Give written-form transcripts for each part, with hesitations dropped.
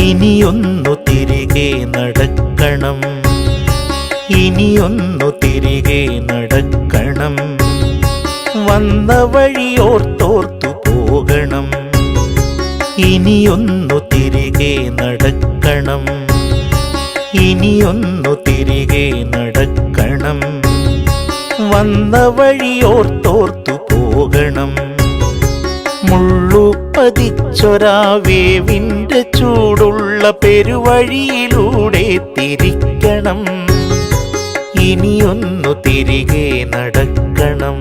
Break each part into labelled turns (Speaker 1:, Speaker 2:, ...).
Speaker 1: ഇനിയൊന്നു തിരികെ നടക്കണം, ഇനിയൊന്നു തിരികെ നടക്കണം. വന്ന വഴിയോർത്തോർത്തു പോകണം. ഇനിയൊന്നു തിരികെ നടക്കണം, ഇനിയൊന്നു തിരികെ നടക്കണം. വന്ന വഴിയോർത്തോർത്തു പോകണം. മുള്ളുപതിച്ചൊരാവേവിൻ്റെ ചൂടുള്ള പെരുവഴിയിലൂടെ തിരിക്കണം. ഇനിയൊന്നു തിരികെ നടക്കണം.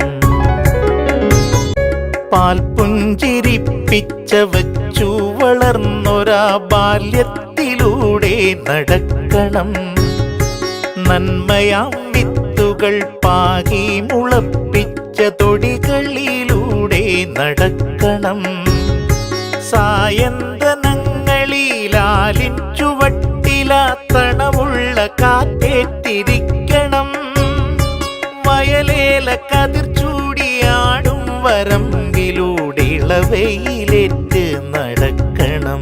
Speaker 1: പാൽപുഞ്ചിരിപ്പിച്ച വച്ചു വളർന്നൊരാ ബാല്യത്തിലൂടെ നടക്കണം. നന്മയാം വിത്തുകൾ പാകി മുളപ്പിച്ച തൊടികളിലൂടെ നടക്കണം. സായന്തനങ്ങളിലാലിൻ ചുവട്ടിലാത്തണമുള്ള കാറ്റേറ്റിരിക്കണം. വയലേല കതിർ ചൂടിയാടും വരമ്പിലൂടെ ഇളവയിലേറ്റ് നടക്കണം.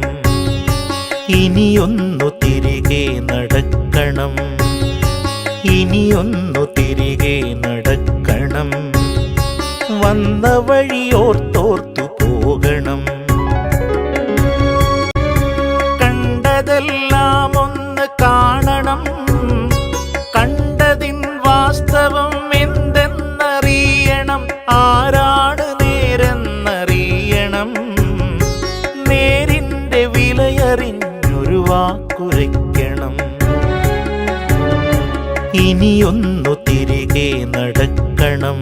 Speaker 1: ഇനിയൊന്നു തിരികെ നടക്കണം, ഇനിയൊന്നു തിരികെ നടക്കണം. വന്ന വഴിയോർത്തോർത്തു പോകണം. കണ്ടതെല്ലാം ഒന്ന് കാണണം, കണ്ടതിൻ വാസ്തവം എന്തെന്നറിയണം. ആരാണ് നേരെന്നറിയണം. നേരിൻ്റെ വിലയറിഞ്ഞൊരു വാക്കുരയ്ക്കണം. ഇനിയൊന്നു തിരികെ നടക്കണം,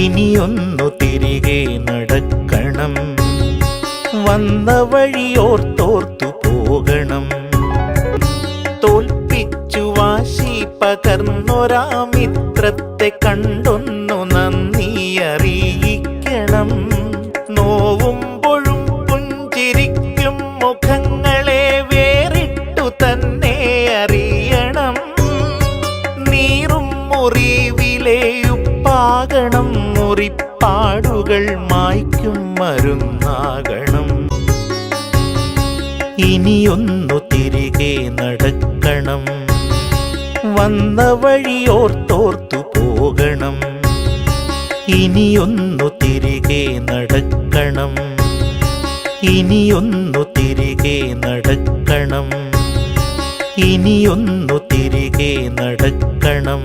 Speaker 1: ഇനിയൊന്നു തിരികെ നടക്കണം. വന്ന വഴിയോർത്തോർത്തു പോകണം. തോൽപ്പിച്ചു വാശി പകർന്നൊരാ മിത്രത്തെ കണ്ടൊന്നു നന്ദി അറിയിക്കണം. നോവുമ്പോഴും പുഞ്ചിരിക്കും മുഖങ്ങളെ വേറിട്ടു തന്നെ അറിയണം. നീറും മുറിവിലെയുപ്പാകണം, മുറിപ്പാടുകൾ മായ്ക്കും മരുന്നാകണം. ഇനിയൊന്നു തിരികെ നടക്കണം. വന്ന വഴിയോർത്തോർത്തു പോകണം. ഇനിയൊന്നു തിരികെ നടക്കണം, ഇനിയൊന്നു തിരികെ നടക്കണം. ഇനിയൊന്നു തിരികെ നടക്കണം.